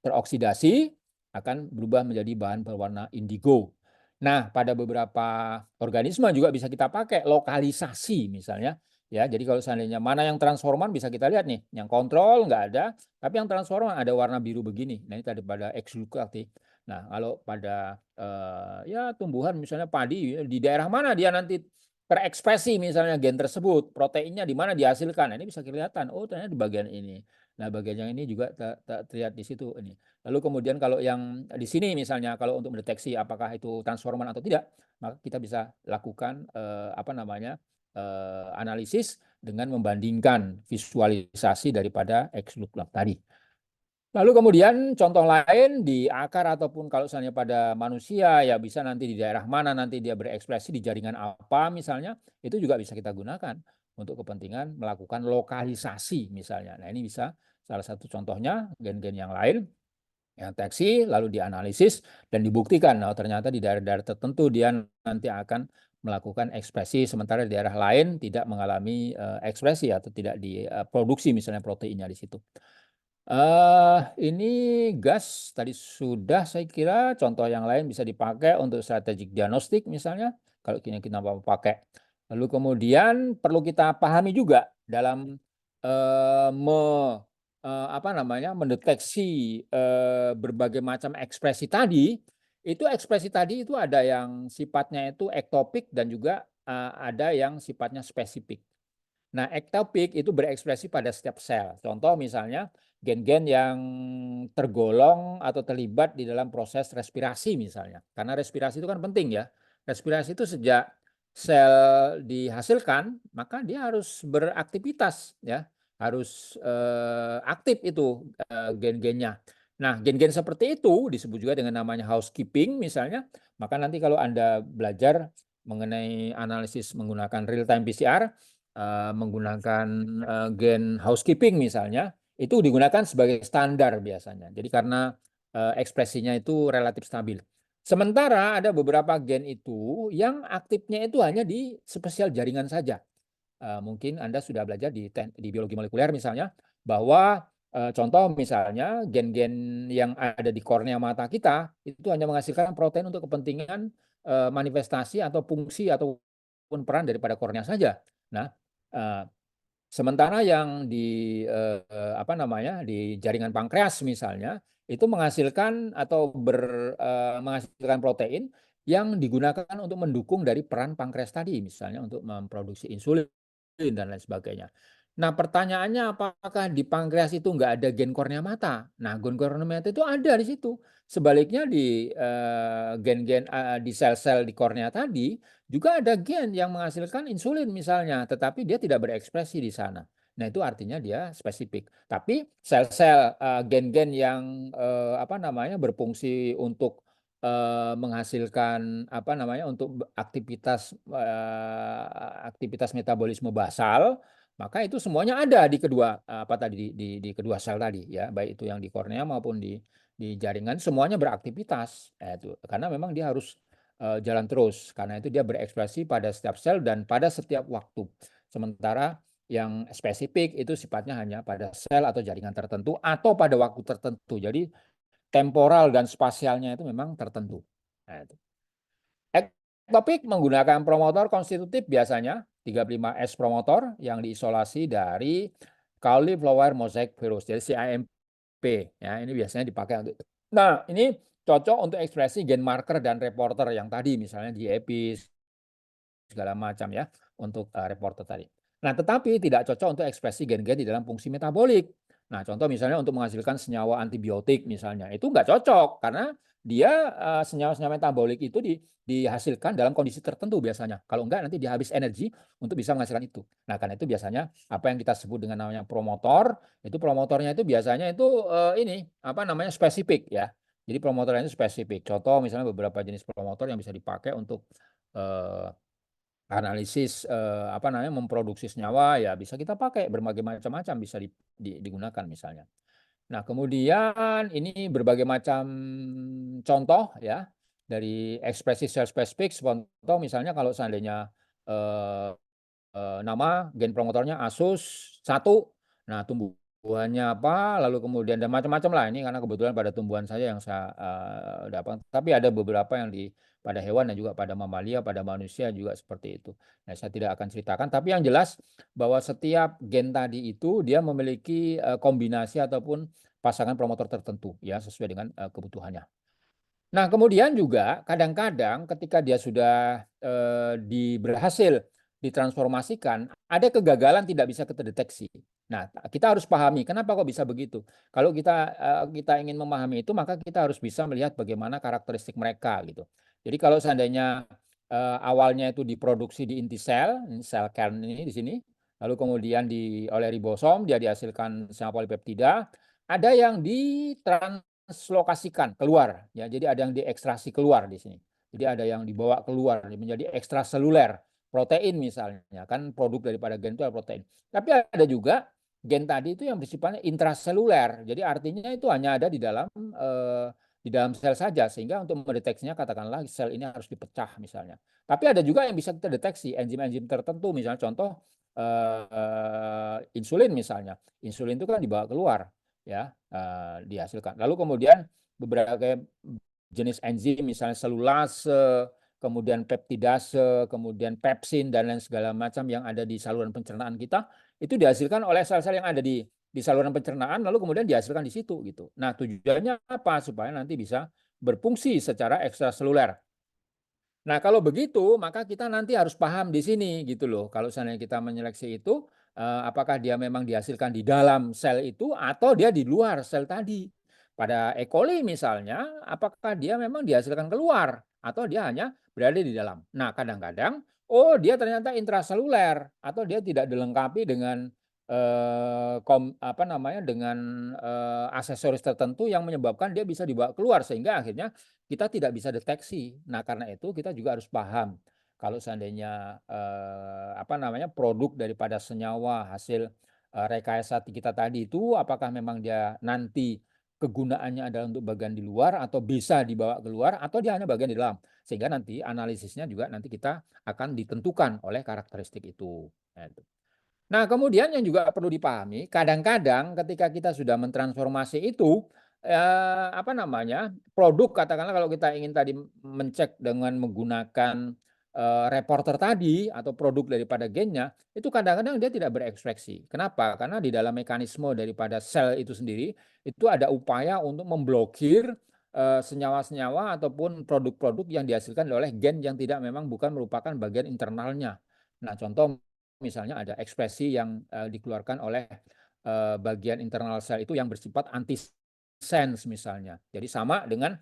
teroksidasi akan berubah menjadi bahan berwarna indigo. Nah, pada beberapa organisme juga bisa kita pakai lokalisasi misalnya, ya. Jadi kalau seandainya mana yang transforman bisa kita lihat nih, yang kontrol nggak ada, tapi yang transforman ada warna biru begini. Nah, ini tadi pada X-GLUC. Nah, kalau pada ya tumbuhan misalnya padi di daerah mana dia nanti terekspresi misalnya gen tersebut, proteinnya di mana dihasilkan. Nah, ini bisa kelihatan, oh ternyata di bagian ini. Nah, bagian yang ini juga terlihat di situ ini. Lalu kemudian kalau yang di sini misalnya kalau untuk mendeteksi apakah itu transforman atau tidak, maka kita bisa lakukan apa namanya? Analisis dengan membandingkan visualisasi daripada X-GLUC tadi. Lalu kemudian contoh lain di akar ataupun kalau misalnya pada manusia ya bisa nanti di daerah mana nanti dia berekspresi di jaringan apa misalnya, itu juga bisa kita gunakan untuk kepentingan melakukan lokalisasi misalnya. Nah, ini bisa salah satu contohnya gen-gen yang lain yang deteksi lalu dianalisis dan dibuktikan. Nah, ternyata di daerah-daerah tertentu dia nanti akan melakukan ekspresi sementara di daerah lain tidak mengalami ekspresi atau tidak diproduksi misalnya proteinnya di situ. Ini gas tadi sudah saya kira, contoh yang lain bisa dipakai untuk strategic diagnostik misalnya, kalau kita mau pakai. Lalu kemudian perlu kita pahami juga dalam, apa namanya, mendeteksi, berbagai macam ekspresi tadi, itu ada yang sifatnya itu ektopik dan juga, ada yang sifatnya spesifik. Nah, ektopik itu berekspresi pada setiap sel. Contoh misalnya gen-gen yang tergolong atau terlibat di dalam proses respirasi misalnya. Karena respirasi itu kan penting ya. Respirasi itu sejak sel dihasilkan, maka dia harus beraktivitas ya. Harus aktif itu gen-gennya. Nah, gen-gen seperti itu disebut juga dengan namanya housekeeping misalnya. Maka nanti kalau Anda belajar mengenai analisis menggunakan real time PCR, menggunakan gen housekeeping misalnya, itu digunakan sebagai standar biasanya. Jadi karena ekspresinya itu relatif stabil. Sementara ada beberapa gen itu yang aktifnya itu hanya di spesial jaringan saja. Mungkin Anda sudah belajar di biologi molekuler misalnya, bahwa contoh misalnya gen-gen yang ada di kornea mata kita, itu hanya menghasilkan protein untuk kepentingan manifestasi atau fungsi ataupun peran daripada kornea saja. Nah, sementara yang di apa namanya, di jaringan pankreas misalnya, itu menghasilkan atau menghasilkan protein yang digunakan untuk mendukung dari peran pankreas tadi, misalnya untuk memproduksi insulin dan lain sebagainya. Nah, pertanyaannya apakah di pankreas itu nggak ada gen kornea mata? Nah, gen kornea mata itu ada di situ. Sebaliknya di gen-gen di sel-sel di kornea tadi juga ada gen yang menghasilkan insulin misalnya, tetapi dia tidak berekspresi di sana. Nah, itu artinya dia spesifik. Tapi sel-sel gen-gen yang apa namanya berfungsi untuk menghasilkan apa namanya, untuk aktivitas metabolisme basal, maka itu semuanya ada di kedua, apa tadi, di kedua sel tadi ya, baik itu yang di kornea maupun di jaringan semuanya beraktivitas. Itu, karena memang dia harus, jalan terus, karena itu dia berekspresi pada setiap sel dan pada setiap waktu. Sementara yang spesifik itu sifatnya hanya pada sel atau jaringan tertentu atau pada waktu tertentu. Jadi temporal dan spasialnya itu memang tertentu. Nah, itu. Ektopik menggunakan promotor konstitutif biasanya 35S promotor yang diisolasi dari cauliflower mosaic virus, jadi CIMP. Ya, ini biasanya dipakai untuk. Nah, ini cocok untuk ekspresi gen marker dan reporter yang tadi, misalnya di EPIS, segala macam ya, untuk reporter tadi. Nah, tetapi tidak cocok untuk ekspresi gen-gen di dalam fungsi metabolik. Nah, contoh misalnya untuk menghasilkan senyawa antibiotik misalnya, itu nggak cocok karena dia senyawa-senyawa metabolik itu dihasilkan dalam kondisi tertentu biasanya. Kalau enggak nanti dia habis energi untuk bisa menghasilkan itu. Nah, karena itu biasanya apa yang kita sebut dengan namanya promotor, itu promotornya itu biasanya itu ini apa namanya spesifik ya. Jadi promotornya itu spesifik. Contoh misalnya beberapa jenis promotor yang bisa dipakai untuk analisis, apa namanya, memproduksi senyawa, ya bisa kita pakai berbagai macam-macam bisa digunakan misalnya. Nah, kemudian ini berbagai macam contoh ya, dari ekspresi sel spesifik, contoh misalnya kalau seandainya, eee nama gen promotornya Asus 1. Nah, tumbuhannya apa, lalu kemudian dan macam-macam lah ini karena kebetulan pada tumbuhan saja yang saya, dapat. Tapi ada beberapa yang pada hewan dan juga pada mamalia, pada manusia juga seperti itu. Nah, saya tidak akan ceritakan, tapi yang jelas bahwa setiap gen tadi itu dia memiliki, kombinasi ataupun pasangan promotor tertentu ya, sesuai dengan, kebutuhannya. Nah, kemudian juga kadang-kadang ketika dia sudah, berhasil ditransformasikan, ada kegagalan tidak bisa kita deteksi. Nah, kita harus pahami kenapa kok bisa begitu. Kalau kita ingin memahami itu, maka kita harus bisa melihat bagaimana karakteristik mereka gitu. Jadi kalau seandainya, awalnya itu diproduksi di inti sel, ini sel kern ini di sini, lalu kemudian oleh ribosom dia dihasilkan senyawa polipeptida, ada yang translokasikan keluar ya, jadi ada yang diekstraksi keluar di sini. Jadi ada yang dibawa keluar menjadi ekstraseluler, protein misalnya, kan produk daripada gen itu adalah protein. Tapi ada juga gen tadi itu yang bersifatnya intraseluler. Jadi artinya itu hanya ada di dalam sel saja, sehingga untuk mendeteksinya katakanlah sel ini harus dipecah misalnya. Tapi ada juga yang bisa kita deteksi enzim-enzim tertentu, misalnya contoh insulin misalnya. Insulin itu kan dibawa keluar ya, dihasilkan. Lalu kemudian beberapa jenis enzim misalnya selulase, kemudian peptidase, kemudian pepsin dan lain segala macam yang ada di saluran pencernaan kita, itu dihasilkan oleh sel-sel yang ada di saluran pencernaan lalu kemudian dihasilkan di situ gitu. Nah, tujuannya apa? Supaya nanti bisa berfungsi secara ekstraseluler. Nah, kalau begitu, maka kita nanti harus paham di sini gitu loh. Kalau seandainya kita menyeleksi itu, apakah dia memang dihasilkan di dalam sel itu atau dia di luar sel tadi. Pada E. coli misalnya, apakah dia memang dihasilkan keluar atau dia hanya berada di dalam. Nah, kadang-kadang, oh dia ternyata intraseluler atau dia tidak dilengkapi dengan apa namanya, dengan aksesoris tertentu yang menyebabkan dia bisa dibawa keluar sehingga akhirnya kita tidak bisa deteksi. Nah, karena itu kita juga harus paham kalau seandainya, apa namanya, produk daripada senyawa hasil, rekayasa kita tadi itu apakah memang dia nanti kegunaannya adalah untuk bagian di luar atau bisa dibawa keluar atau dia hanya bagian di dalam. Sehingga nanti analisisnya juga nanti kita akan ditentukan oleh karakteristik itu. Nah itu. Nah, kemudian yang juga perlu dipahami, kadang-kadang ketika kita sudah mentransformasi itu, apa namanya, produk katakanlah kalau kita ingin tadi mencek dengan menggunakan, reporter tadi atau produk daripada gennya, itu kadang-kadang dia tidak berekspresi. Kenapa? Karena di dalam mekanisme daripada sel itu sendiri, itu ada upaya untuk memblokir, senyawa-senyawa ataupun produk-produk yang dihasilkan oleh gen yang tidak memang bukan merupakan bagian internalnya. Nah, contoh misalnya ada ekspresi yang, dikeluarkan oleh, bagian internal sel itu yang bersifat antisense misalnya. Jadi sama dengan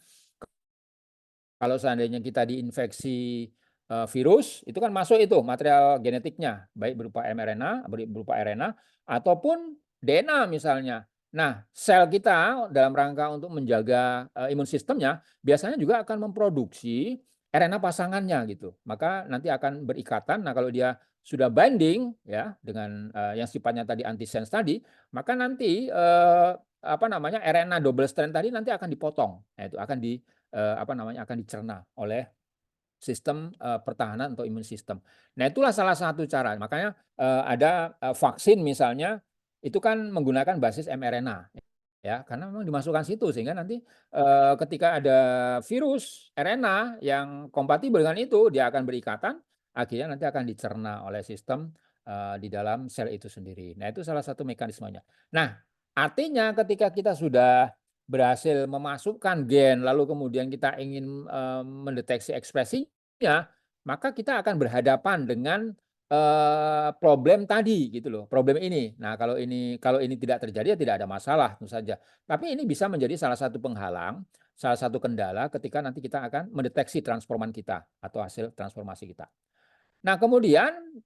kalau seandainya kita diinfeksi, virus, itu kan masuk itu material genetiknya, baik berupa mRNA, berupa RNA, ataupun DNA misalnya. Nah, sel kita dalam rangka untuk menjaga imun sistemnya biasanya juga akan memproduksi RNA pasangannya gitu. Maka nanti akan berikatan. Nah, kalau dia sudah binding ya dengan yang sifatnya tadi antisense tadi, maka nanti RNA double strand tadi nanti akan dipotong. Nah, itu akan akan dicerna oleh sistem pertahanan atau imun sistem. Nah, itulah salah satu cara. Makanya ada vaksin misalnya itu kan menggunakan basis mRNA ya, karena memang dimasukkan situ sehingga nanti ketika ada virus RNA yang kompatibel dengan itu, dia akan berikatan, akhirnya nanti akan dicerna oleh sistem di dalam sel itu sendiri. Nah, itu salah satu mekanismenya. Nah, artinya ketika kita sudah berhasil memasukkan gen, lalu kemudian kita ingin mendeteksi ekspresinya, maka kita akan berhadapan dengan problem tadi gitu loh, problem ini. Nah, kalau ini tidak terjadi ya tidak ada masalah tentu saja. Tapi ini bisa menjadi salah satu penghalang, salah satu kendala ketika nanti kita akan mendeteksi transforman kita atau hasil transformasi kita. Nah, kemudian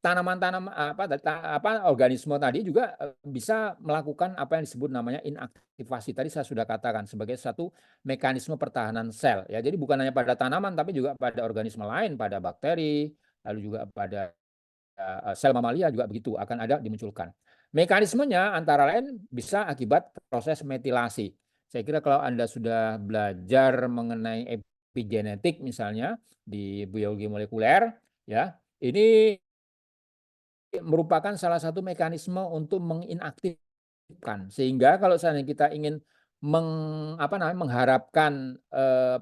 organisme tadi juga bisa melakukan apa yang disebut namanya inaktivasi. Tadi saya sudah katakan sebagai satu mekanisme pertahanan sel ya. Jadi bukan hanya pada tanaman tapi juga pada organisme lain, pada bakteri, lalu juga pada sel mamalia juga begitu akan ada dimunculkan. Mekanismenya antara lain bisa akibat proses metilasi. Saya kira kalau Anda sudah belajar mengenai epigenetik misalnya di biologi molekuler ya, ini merupakan salah satu mekanisme untuk menginaktifkan. Sehingga kalau seandainya kita ingin mengharapkan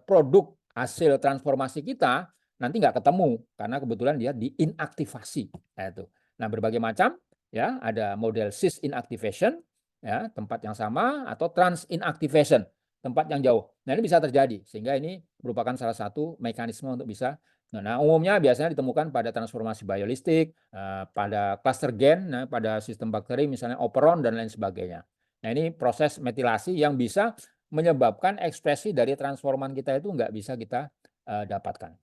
produk hasil transformasi kita nanti nggak ketemu karena kebetulan dia diinaktivasi. Nah, itu. Nah, berbagai macam ya, ada model cis inactivation ya, tempat yang sama atau trans inactivation, tempat yang jauh. Nah, ini bisa terjadi sehingga ini merupakan salah satu mekanisme untuk bisa. Nah, umumnya biasanya ditemukan pada transformasi biolistik, pada cluster gen, nah, pada sistem bakteri misalnya operon dan lain sebagainya. Nah, ini proses metilasi yang bisa menyebabkan ekspresi dari transforman kita itu nggak bisa kita dapatkan.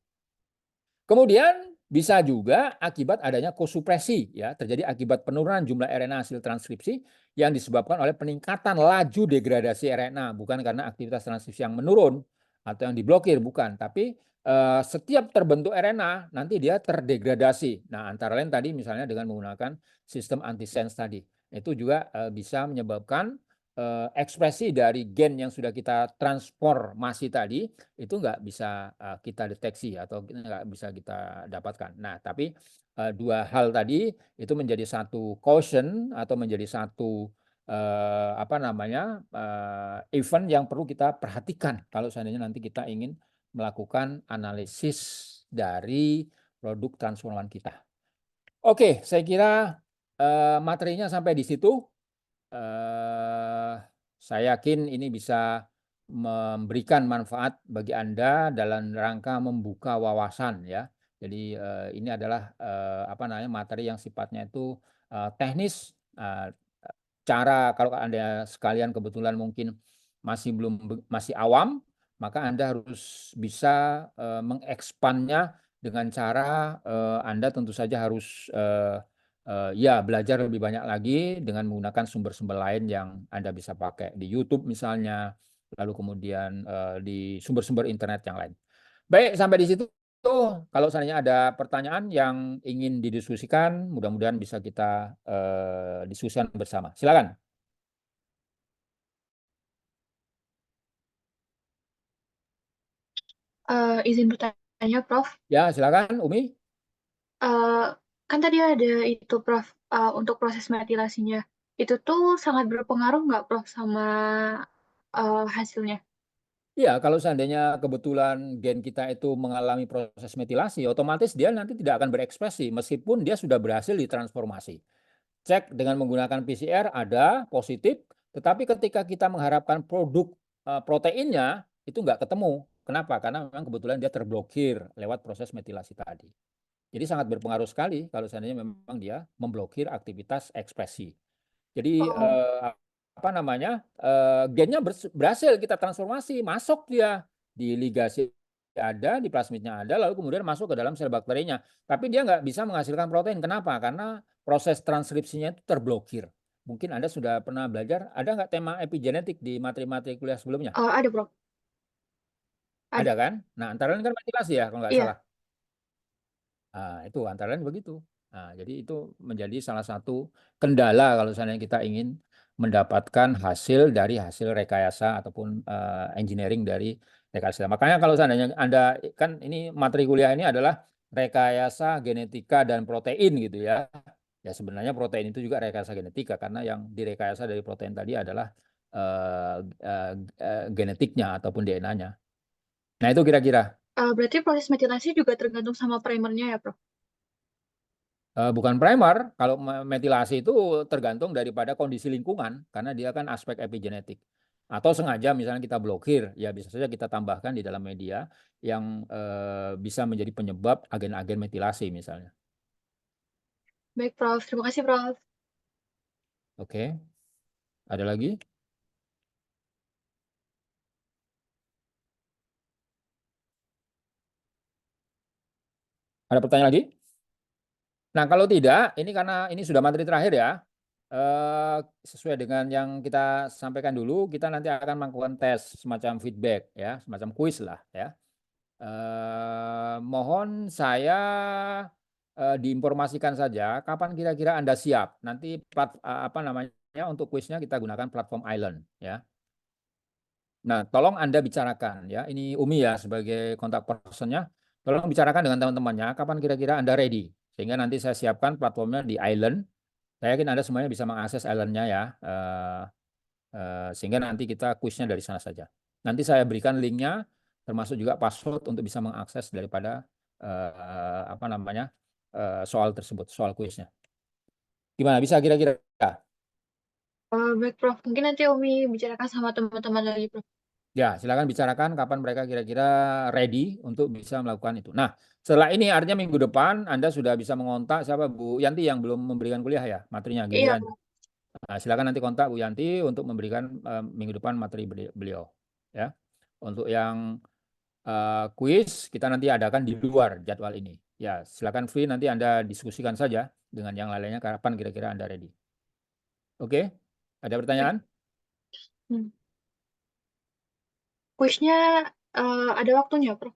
Kemudian bisa juga akibat adanya kosupresi ya, terjadi akibat penurunan jumlah RNA hasil transkripsi yang disebabkan oleh peningkatan laju degradasi RNA, bukan karena aktivitas transkripsi yang menurun atau yang diblokir, bukan, tapi setiap terbentuk RNA nanti dia terdegradasi. Nah, antara lain tadi misalnya dengan menggunakan sistem antisense tadi. Itu juga bisa menyebabkan ekspresi dari gen yang sudah kita transformasi tadi itu nggak bisa kita deteksi atau nggak bisa kita dapatkan. Nah, tapi dua hal tadi itu menjadi satu caution atau menjadi satu event yang perlu kita perhatikan kalau seandainya nanti kita ingin melakukan analisis dari produk transforman kita. Oke, saya kira materinya sampai di situ. Saya yakin ini bisa memberikan manfaat bagi Anda dalam rangka membuka wawasan ya. Jadi ini adalah materi yang sifatnya itu teknis. Cara kalau Anda sekalian kebetulan mungkin masih awam, maka Anda harus bisa mengekspannya dengan cara Anda tentu saja harus belajar lebih banyak lagi dengan menggunakan sumber-sumber lain yang Anda bisa pakai di YouTube misalnya, lalu kemudian di sumber-sumber internet yang lain. Baik, sampai di situ. Kalau seandainya ada pertanyaan yang ingin didiskusikan, mudah-mudahan bisa kita diskusikan bersama. Silakan. Izin bertanya, Prof. Ya, silakan, Umi. Eh, kan tadi ada itu, Prof, untuk proses metilasinya. Itu tuh sangat berpengaruh nggak, Prof, sama hasilnya? Ya, kalau seandainya kebetulan gen kita itu mengalami proses metilasi, otomatis dia nanti tidak akan berekspresi meskipun dia sudah berhasil ditransformasi. Cek dengan menggunakan PCR ada positif, tetapi ketika kita mengharapkan produk proteinnya itu nggak ketemu. Kenapa? Karena memang kebetulan dia terblokir lewat proses metilasi tadi. Jadi sangat berpengaruh sekali kalau seandainya memang dia memblokir aktivitas ekspresi. Jadi Oh, gennya berhasil kita transformasi, masuk dia di ligasi ada, di plasmidnya ada, lalu kemudian masuk ke dalam sel bakterinya. Tapi dia nggak bisa menghasilkan protein. Kenapa? Karena proses transkripsinya itu terblokir. mungkin Anda sudah pernah belajar, ada nggak tema epigenetik di materi-materi kuliah sebelumnya? Ada, Prof. Ada. Ada kan? Nah, antara lain kan ventilasi ya, kalau nggak Iya. salah. Itu antara lain begitu. Jadi itu menjadi salah satu kendala kalau seandainya kita ingin mendapatkan hasil dari hasil rekayasa ataupun engineering dari rekayasa. Makanya kalau seandainya Anda kan ini materi kuliah ini adalah rekayasa genetika dan protein gitu ya. Ya sebenarnya protein itu juga rekayasa genetika karena yang direkayasa dari protein tadi adalah genetiknya ataupun DNA-nya. Nah itu kira-kira. Berarti proses metilasi juga tergantung sama primernya ya, Prof? Bukan primer, kalau metilasi itu tergantung daripada kondisi lingkungan, karena dia kan aspek epigenetik. Atau sengaja misalnya kita blokir, ya bisa saja kita tambahkan di dalam media yang bisa menjadi penyebab agen-agen metilasi misalnya. Baik, Prof. Terima kasih, Prof. Oke, ada lagi? Ada pertanyaan lagi? Nah, kalau tidak, ini karena ini sudah materi terakhir ya, sesuai dengan yang kita sampaikan dulu, kita nanti akan melakukan tes semacam feedback ya, semacam kuis lah ya. Mohon saya diinformasikan saja kapan kira-kira Anda siap. Nanti apa namanya untuk kuisnya kita gunakan platform Island ya. Nah, tolong Anda bicarakan ya. Ini Umi ya sebagai kontak personnya. Tolong bicarakan dengan teman-temannya kapan kira-kira Anda ready. Sehingga nanti saya siapkan platformnya di Island. Saya yakin Anda semuanya bisa mengakses Island-nya ya. Sehingga nanti kita kuisnya dari sana saja. Nanti saya berikan linknya, termasuk juga password untuk bisa mengakses daripada apa namanya soal tersebut, soal kuisnya. Gimana? Bisa kira-kira? Baik, Prof. Mungkin nanti Umi bicarakan sama teman-teman lagi, Prof. Ya, silakan bicarakan kapan mereka kira-kira ready untuk bisa melakukan itu. Nah, setelah ini artinya minggu depan Anda sudah bisa mengontak siapa Bu Yanti yang belum memberikan kuliah ya, materinya Iya, giliran. Prof. Nah, silakan nanti kontak Bu Yanti untuk memberikan minggu depan materi beliau. Ya, untuk yang kuis kita nanti adakan di luar jadwal ini. Ya, silakan free nanti Anda diskusikan saja dengan yang lainnya kapan kira-kira Anda ready. Oke, ada pertanyaan? Hmm. Kuisnya ada waktunya, Prof.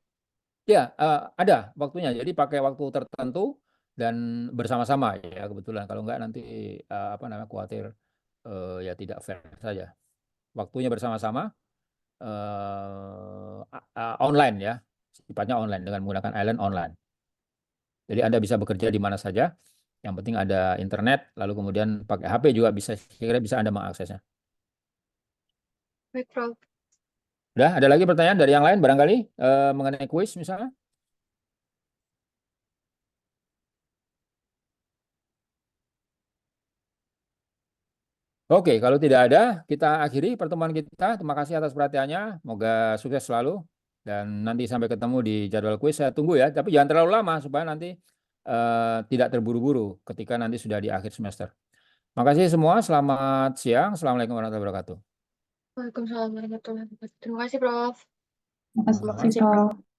Ya, ada waktunya. Jadi pakai waktu tertentu dan bersama-sama ya kebetulan. Kalau enggak nanti apa namanya khawatir ya tidak fair saja. Waktunya bersama-sama online ya, sifatnya online dengan menggunakan Island online. Jadi Anda bisa bekerja di mana saja. Yang penting ada internet, lalu kemudian pakai HP juga bisa, kira-kira bisa Anda mengaksesnya. Baik, Prof. Udah, ada lagi pertanyaan dari yang lain barangkali mengenai kuis misalnya? Oke, kalau tidak ada, kita akhiri pertemuan kita. Terima kasih atas perhatiannya. Semoga sukses selalu. Dan nanti sampai ketemu di jadwal kuis. Saya tunggu ya. Tapi jangan terlalu lama supaya nanti tidak terburu-buru ketika nanti sudah di akhir semester. Terima kasih semua. Selamat siang. Assalamualaikum warahmatullahi wabarakatuh. Waalaikumsalam warahmatullahi wabarakatuh. Terima kasih, Prof. Terima kasih, Prof.